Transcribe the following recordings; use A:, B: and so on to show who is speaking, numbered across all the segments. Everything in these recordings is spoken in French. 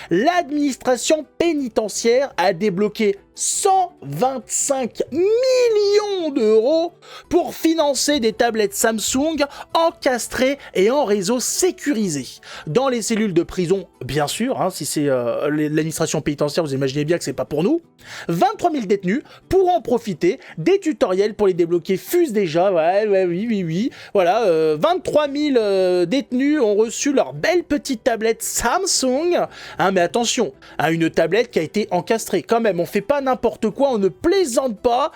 A: l'administration pénitentiaire a débloqué 125 millions d'euros pour financer des tablettes Samsung encastrées et en réseau sécurisé. Dans les cellules de prison, bien sûr, hein, si c'est l'administration pénitentiaire, vous imaginez bien que c'est pas pour nous. 23 000 détenus pourront en profiter. Des tutoriels pour les débloquer fusent déjà. Oui. Voilà, 23 000 détenus ont reçu leur belle petite tablette Samsung. Hein, mais attention, hein, une tablette qui a été encastrée. Quand même, on fait pas n'importe quoi, on ne plaisante pas.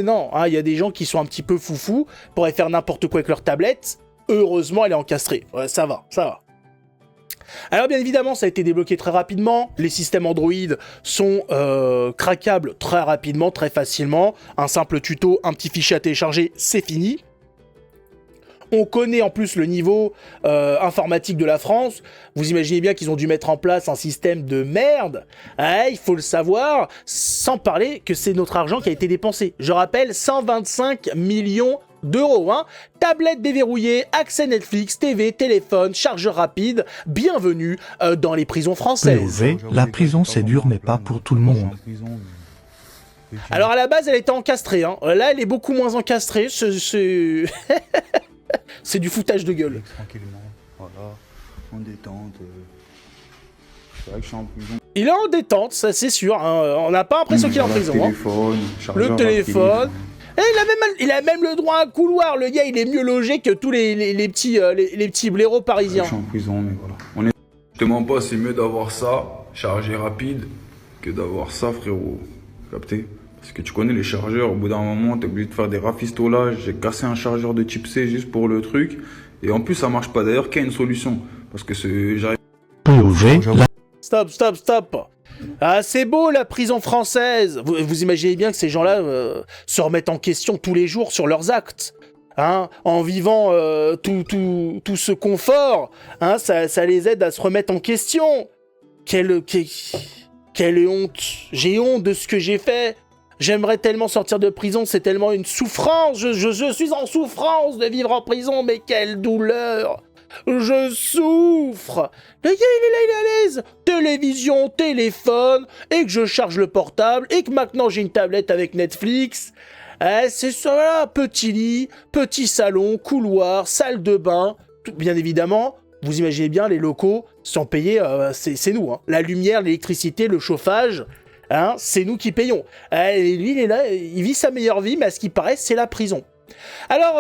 A: Non, hein, y a des gens qui sont un petit peu foufous, pourraient faire n'importe quoi avec leur tablette. Heureusement, elle est encastrée. Ouais, ça va. Alors bien évidemment, ça a été débloqué très rapidement. Les systèmes Android sont craquables très rapidement, très facilement. Un simple tuto, un petit fichier à télécharger, c'est fini. On connaît en plus le niveau informatique de la France. Vous imaginez bien qu'ils ont dû mettre en place un système de merde. Il faut le savoir, sans parler que c'est notre argent qui a été dépensé. Je rappelle, 125 millions d'euros. Hein. Tablette déverrouillée, accès Netflix, TV, téléphone, chargeur rapide. Bienvenue dans les prisons françaises.
B: POV, la prison c'est dur mais pas pour tout le monde.
A: Alors à la base, elle était encastrée. Hein. Là, elle est beaucoup moins encastrée. C'est du foutage de gueule.
C: Tranquillement, voilà, en détente. C'est vrai que je suis en prison.
A: Il est en détente, ça c'est sûr. Hein. On n'a pas l'impression qu'il est en prison. Le téléphone. Et il a même le droit à un couloir. Le gars, il est mieux logé que tous les petits blaireaux parisiens.
C: Je suis en prison, mais voilà. Je te mens pas, c'est mieux d'avoir ça, chargé rapide, que d'avoir ça, frérot. Capté? Parce que tu connais les chargeurs, au bout d'un moment, t'es obligé de faire des rafistolages. J'ai cassé un chargeur de type C juste pour le truc. Et en plus, ça marche pas. D'ailleurs, qu'il y a une solution. Parce que j'arrive...
B: POV,
A: Stop. Ah, c'est beau la prison française. Vous imaginez bien que ces gens-là se remettent en question tous les jours sur leurs actes. Hein, en vivant tout ce confort, hein, ça les aide à se remettre en question. Quelle honte. J'ai honte de ce que j'ai fait. J'aimerais tellement sortir de prison, c'est tellement une souffrance. Je suis en souffrance de vivre en prison, mais quelle douleur. Je souffre. Le gars, il est là, il est à l'aise. Télévision, téléphone, et que je charge le portable, et que maintenant j'ai une tablette avec Netflix. C'est ça, voilà, petit lit, petit salon, couloir, salle de bain. Bien évidemment, vous imaginez bien, les locaux sont payés, c'est nous. Hein. La lumière, l'électricité, le chauffage, hein, c'est nous qui payons. Et lui, il est là, il vit sa meilleure vie, mais à ce qui paraît, c'est la prison. Alors,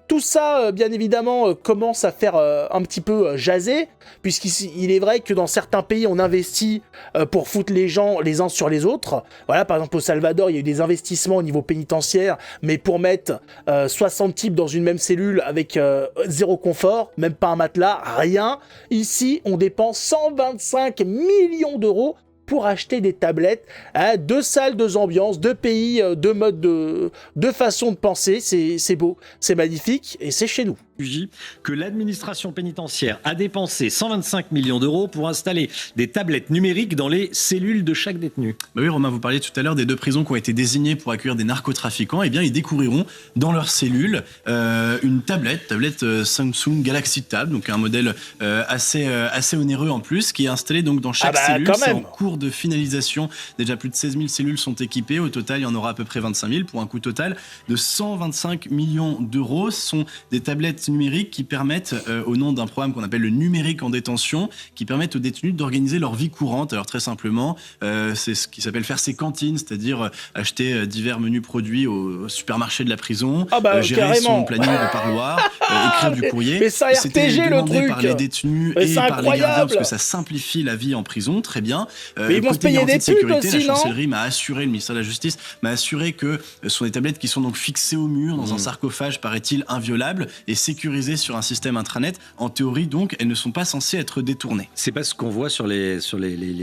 A: tout ça, bien évidemment, commence à faire un petit peu jaser, puisqu'il est vrai que dans certains pays, on investit pour foutre les gens les uns sur les autres. Voilà, par exemple, au Salvador, il y a eu des investissements au niveau pénitentiaire, mais pour mettre 60 types dans une même cellule avec zéro confort, même pas un matelas, rien. Ici, on dépense 125 millions d'euros pour acheter des tablettes, hein, 2 salles, 2 ambiances, 2 pays, 2 modes de façon de penser, c'est beau, c'est magnifique, et c'est chez nous.
D: Que l'administration pénitentiaire a dépensé 125 millions d'euros pour installer des tablettes numériques dans les cellules de chaque détenu.
E: Bah oui, Romain, vous parliez tout à l'heure des 2 prisons qui ont été désignées pour accueillir des narcotrafiquants. Eh bien, ils découvriront dans leurs cellules une tablette Samsung Galaxy Tab, donc un modèle assez onéreux en plus, qui est installé donc dans chaque cellule. C'est en cours de finalisation. Déjà plus de 16 000 cellules sont équipées. Au total, il y en aura à peu près 25 000 pour un coût total de 125 millions d'euros. Ce sont des tablettes numériques qui permettent, au nom d'un programme qu'on appelle le numérique en détention, qui permettent aux détenus d'organiser leur vie courante. Alors très simplement, c'est ce qui s'appelle faire ses cantines, c'est-à-dire acheter divers menus produits au supermarché de la prison, gérer son planning de parloir, écrire du courrier.
A: Mais ça
E: c'était
A: RTG le truc
E: par les détenus et par les gardiens parce que ça simplifie la vie en prison, très bien.
A: Mais ils vont se payer des putes aussi,
E: la chancellerie m'a assuré, le ministère de la Justice m'a assuré que ce sont des tablettes qui sont donc fixées au mur dans un sarcophage, paraît-il, inviolable et sécurisées sur un système intranet. En théorie, donc, elles ne sont pas censées être détournées.
D: C'est pas ce qu'on voit sur les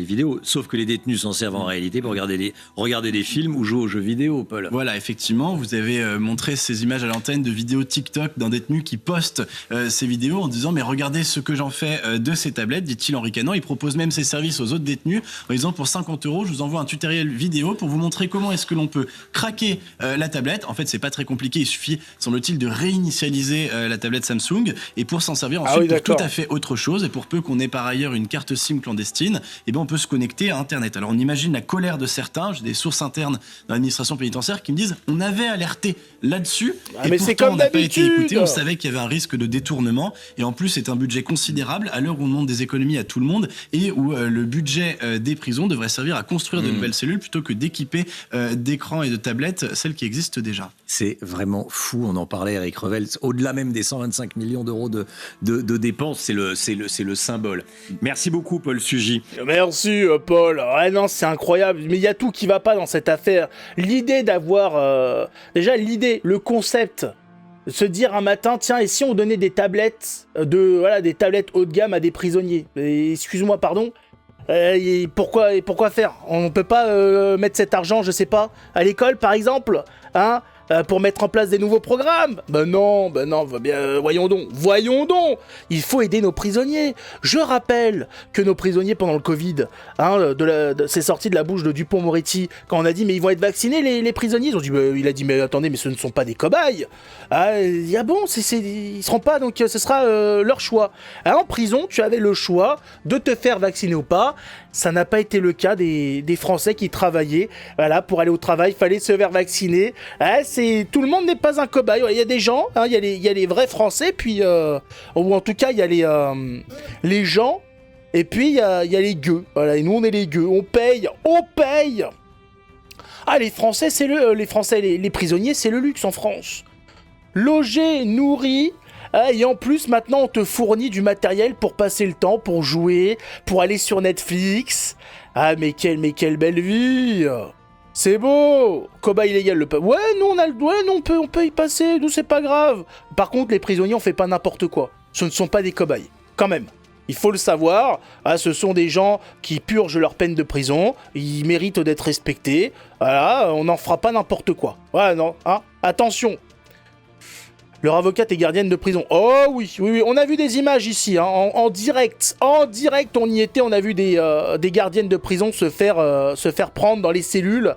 D: vidéos, sauf que les détenus s'en servent en réalité pour regarder des films ou jouer aux jeux vidéo, Paul.
E: Voilà, effectivement, vous avez montré ces images à l'antenne de vidéos TikTok d'un détenu qui poste ces vidéos en disant « Mais regardez ce que j'en fais de ces tablettes », dit-il en ricanant. Il propose même ses services aux autres détenus en disant « Pour 50 €, je vous envoie un tutoriel vidéo pour vous montrer comment est-ce que l'on peut craquer la tablette. » En fait, c'est pas très compliqué, il suffit, semble-t-il, de réinitialiser la tablette tablette Samsung et pour s'en servir
A: Ah
E: ensuite
A: oui,
E: pour
A: d'accord.
E: tout à fait autre chose. Et pour peu qu'on ait par ailleurs une carte SIM clandestine, eh ben on peut se connecter à Internet. Alors on imagine la colère de certains. J'ai des sources internes dans l'administration pénitentiaire qui me disent on avait alerté là-dessus
A: Ah,
E: et
A: mais c'est
E: pourtant
A: comme
E: on n'a pas été
A: d'habitude.
E: écouté. On savait qu'il y avait un risque de détournement et en plus c'est un budget considérable à l'heure où on demande des économies à tout le monde et où le budget des prisons devrait servir à construire de nouvelles cellules plutôt que d'équiper d'écrans et de tablettes celles qui existent déjà.
F: C'est vraiment fou, on en parlait Eric Revel, au-delà même des 125 millions d'euros de dépenses, c'est le symbole. Merci beaucoup Paul Sugy.
A: Merci Paul. Ouais, non, c'est incroyable. Mais il y a tout qui va pas dans cette affaire. L'idée d'avoir... déjà l'idée, le concept, se dire un matin, tiens, et si on donnait des tablettes, des tablettes haut de gamme à des prisonniers. Et, excuse-moi, pardon. Et pourquoi faire? On peut pas mettre cet argent, je sais pas, à l'école par exemple, hein, pour mettre en place des nouveaux programmes? Ben non, voyons donc, il faut aider nos prisonniers. Je rappelle que nos prisonniers pendant le Covid, hein, c'est sorti de la bouche de Dupond-Moretti, quand on a dit mais ils vont être vaccinés les prisonniers, ils ont dit, il a dit mais attendez, mais ce ne sont pas des cobayes. Ah bon, ils seront pas, donc ce sera leur choix. Alors, en prison, tu avais le choix de te faire vacciner ou pas. Ça n'a pas été le cas des Français qui travaillaient. Voilà, pour aller au travail, il fallait se faire vacciner. Tout le monde n'est pas un cobaye. Il y a des gens, hein, il y a les vrais Français, puis ou en tout cas il y a les gens, et puis il y a les gueux. Voilà, et nous on est les gueux. On paye. Ah, les Français, les prisonniers, c'est le luxe en France. Logés, nourris. Et en plus, maintenant, on te fournit du matériel pour passer le temps, pour jouer, pour aller sur Netflix. Ah, mais quelle belle vie! C'est beau! Cobaye illégal, le peuple. Ouais, nous, on peut y passer, nous, c'est pas grave. Par contre, les prisonniers, on fait pas n'importe quoi. Ce ne sont pas des cobayes, quand même. Il faut le savoir, ce sont des gens qui purgent leur peine de prison, ils méritent d'être respectés. Voilà, on n'en fera pas n'importe quoi. Ouais, non, hein? Attention! Leur avocate est gardienne de prison. Oh oui, on a vu des images ici, hein, en direct. En direct, on y était, on a vu des gardiennes de prison se faire prendre dans les cellules.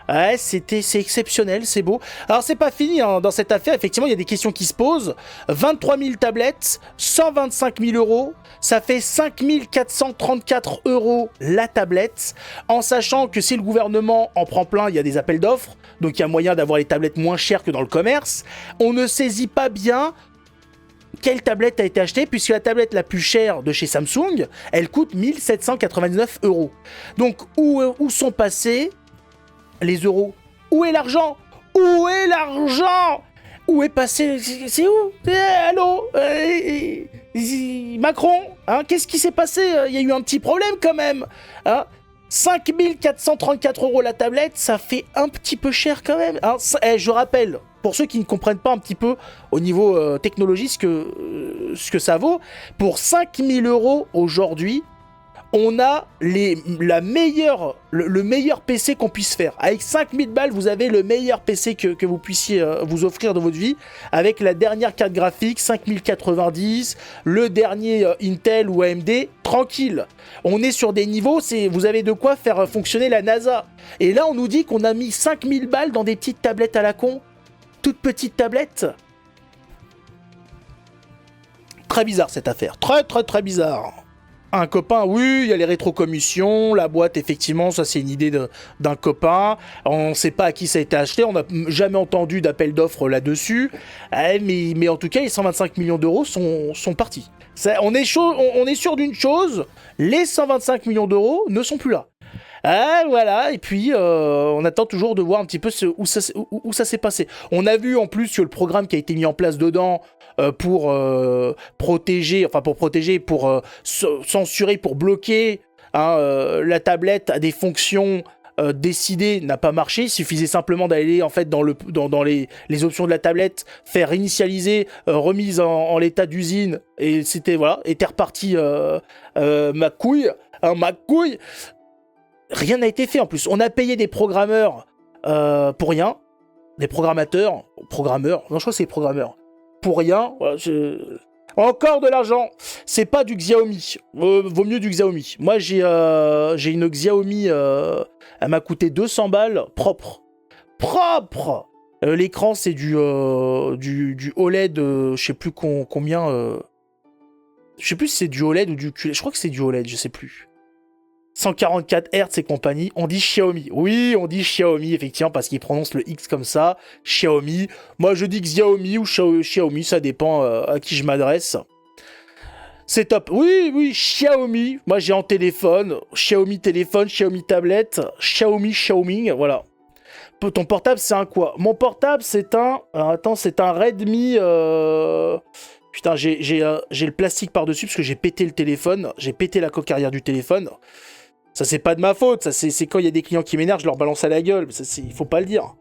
A: Ouais, c'est exceptionnel, c'est beau. Alors c'est pas fini, hein, dans cette affaire, effectivement, il y a des questions qui se posent. 23 000 tablettes, 125 000 euros, ça fait 5 434 euros la tablette, en sachant que si le gouvernement en prend plein, il y a des appels d'offres, donc il y a moyen d'avoir les tablettes moins chères que dans le commerce. On ne saisit pas bien quelle tablette a été achetée, puisque la tablette la plus chère de chez Samsung, elle coûte 1799 euros. Donc où sont passés les euros? Où est l'argent? Où est passé? C'est où? Allô? Macron? Hein, qu'est-ce qui s'est passé? Il y a eu un petit problème quand même. Hein, 5 434 euros la tablette, ça fait un petit peu cher quand même. Hein, je rappelle, pour ceux qui ne comprennent pas un petit peu au niveau technologie ce que ça vaut, pour 5 000 euros aujourd'hui, on a le meilleur PC qu'on puisse faire. Avec 5000 balles, vous avez le meilleur PC que vous puissiez vous offrir dans votre vie, avec la dernière carte graphique 5090, le dernier Intel ou AMD, tranquille. On est sur des niveaux, vous avez de quoi faire fonctionner la NASA. Et là, on nous dit qu'on a mis 5000 balles dans des petites tablettes à la con. Toutes petites tablettes. Très bizarre cette affaire. Très très très bizarre. Un copain, oui, il y a les rétrocommissions, la boîte, effectivement, ça c'est une idée d'un copain. On ne sait pas à qui ça a été acheté, on n'a jamais entendu d'appel d'offres là-dessus. Mais en tout cas, les 125 millions d'euros sont partis. On est sûr d'une chose, les 125 millions d'euros ne sont plus là. Voilà, et puis on attend toujours de voir un petit peu où ça s'est passé. On a vu en plus que le programme qui a été mis en place dedans pour protéger, pour censurer, pour bloquer la tablette à des fonctions décidées n'a pas marché. Il suffisait simplement d'aller en fait dans les options de la tablette, faire initialiser, remise en l'état d'usine, et c'était voilà, et t'es reparti ma couille. Rien n'a été fait en plus. On a payé des programmeurs pour rien. Des programmeurs. Non, je crois que c'est des programmeurs. Pour rien. Voilà, encore de l'argent. C'est pas du Xiaomi. Vaut mieux du Xiaomi. Moi, j'ai une Xiaomi. Elle m'a coûté 200 balles. Propre. L'écran, c'est du OLED, je sais plus combien... Je sais plus si c'est du OLED ou du QLED. Je crois que c'est du OLED, je sais plus. 144 Hz et compagnie. On dit Xiaomi. Oui, on dit Xiaomi, effectivement, parce qu'ils prononcent le X comme ça. Xiaomi. Moi, je dis Xiaomi ou Xiaomi, ça dépend à qui je m'adresse. C'est top. Oui, Xiaomi. Moi, j'ai en téléphone. Xiaomi téléphone, Xiaomi tablette, Xiaomi, voilà. Ton portable, c'est un quoi? Mon portable, c'est un... Alors, attends, c'est un Redmi... Putain, j'ai le plastique par-dessus parce que j'ai pété le téléphone. J'ai pété la coque arrière du téléphone. Ça, c'est pas de ma faute. Ça, c'est quand il y a des clients qui m'énervent, je leur balance à la gueule. Il faut pas le dire.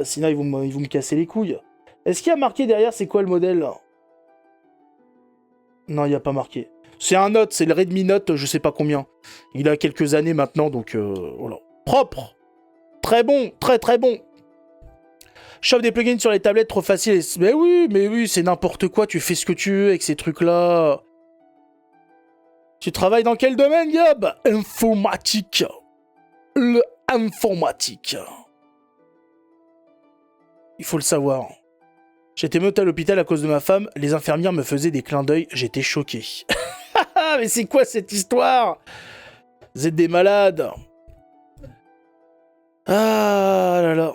A: Sinon, ils vont me casser les couilles. Est-ce qu'il y a marqué derrière, c'est quoi le modèle là? Non, il n'y a pas marqué. C'est un Note, c'est le Redmi Note, je sais pas combien. Il a quelques années maintenant, donc voilà. Propre. Très bon, très bon. Chauffe des plugins sur les tablettes, trop facile. Mais oui, c'est n'importe quoi. Tu fais ce que tu veux avec ces trucs-là. Tu travailles dans quel domaine, Gab? Informatique. Le informatique. Il faut le savoir. J'étais monté à l'hôpital à cause de ma femme. Les infirmières me faisaient des clins d'œil. J'étais choqué. Mais c'est quoi cette histoire? Vous êtes des malades. Ah là là.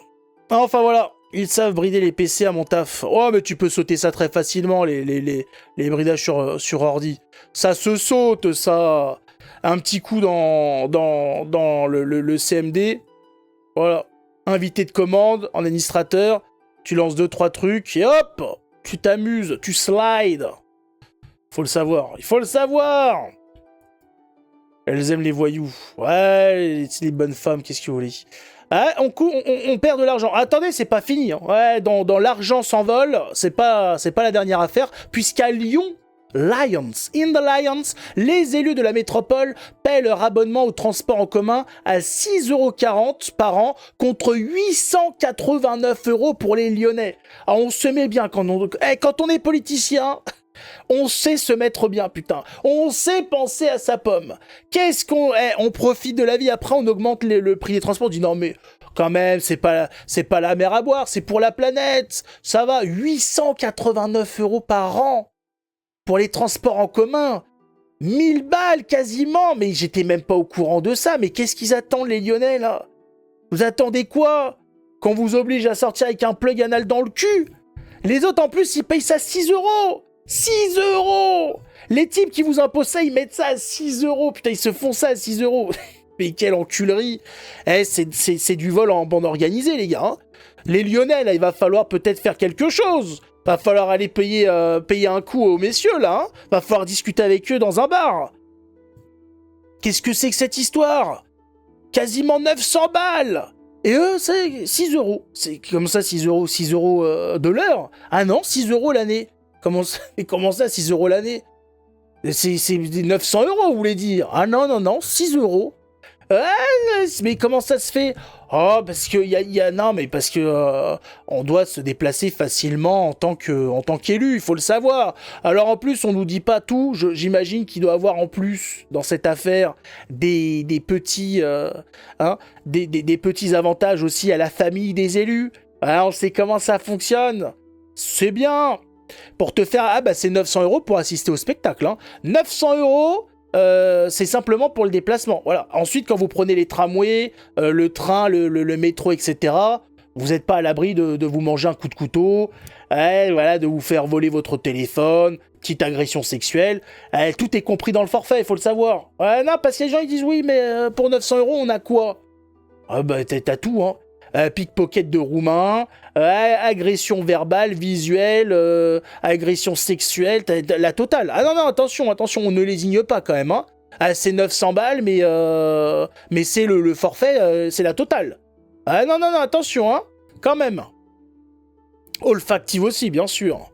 A: Enfin voilà. Ils savent brider les PC à mon taf. Oh, mais tu peux sauter ça très facilement, les bridages sur ordi. Ça se saute, ça. Un petit coup dans le CMD. Voilà. Invité de commande, en administrateur. Tu lances 2-3 trucs et hop, tu t'amuses, tu slides. Faut le savoir. Il faut le savoir. Elles aiment les voyous. Ouais, les bonnes femmes, qu'est-ce que vous voulez? Ah, on perd de l'argent. Attendez, c'est pas fini. Hein. Ouais, dans l'argent s'envole, c'est pas la dernière affaire, puisqu'à Lyon, in the Lions, les élus de la métropole paient leur abonnement au transport en commun à 6,40 € par an contre 889 € pour les Lyonnais. Alors on se met bien quand on est politicien. On sait se mettre bien, putain. On sait penser à sa pomme. Qu'est-ce qu'on... on profite de la vie, après on augmente le prix des transports. On dit non mais, quand même, c'est pas la mer à boire, c'est pour la planète. Ça va, 889 € par an pour les transports en commun. 1000 balles quasiment, mais j'étais même pas au courant de ça. Mais qu'est-ce qu'ils attendent les Lyonnais là? Vous attendez quoi? Qu'on vous oblige à sortir avec un plug anal dans le cul? Les autres en plus ils payent ça 6 €. 6 €. Les types qui vous imposent ça, ils mettent ça à 6 €. Putain, ils se font ça à 6 €. Mais quelle enculerie. C'est du vol en bande organisée, les gars. Hein. Les Lyonnais, là, il va falloir peut-être faire quelque chose. Va falloir aller payer un coup aux messieurs, là. Hein. Va falloir discuter avec eux dans un bar. Qu'est-ce que c'est que cette histoire? Quasiment 900 balles. Et eux, c'est 6 €. C'est comme ça, 6 €. 6 € de l'heure. Ah non, 6 € l'année. Comment ça, 6 € l'année? C'est 900 €, vous voulez dire? Ah non, 6 €. Mais comment ça se fait? Oh, parce que non, mais parce que on doit se déplacer facilement en tant qu'élu, il faut le savoir. Alors en plus, on nous dit pas tout. J'imagine qu'il doit avoir en plus dans cette affaire des petits des petits avantages aussi à la famille des élus. Alors, on sait comment ça fonctionne. C'est bien. Pour te faire... Ah bah c'est 900 € pour assister au spectacle. Hein. 900 €, c'est simplement pour le déplacement. Voilà. Ensuite, quand vous prenez les tramways, le train, le métro, etc., vous n'êtes pas à l'abri de vous manger un coup de couteau, voilà, de vous faire voler votre téléphone, petite agression sexuelle. Tout est compris dans le forfait, il faut le savoir. Non, parce que les gens ils disent oui, mais pour 900 €, on a quoi? Ah bah t'as tout, hein. Pickpocket de Roumain, agression verbale, visuelle, agression sexuelle, la totale. Ah non, attention, on ne lésigne pas quand même. Hein. C'est 900 balles, mais c'est le forfait, c'est la totale. Ah non, attention, hein, quand même. Olfactive aussi, bien sûr.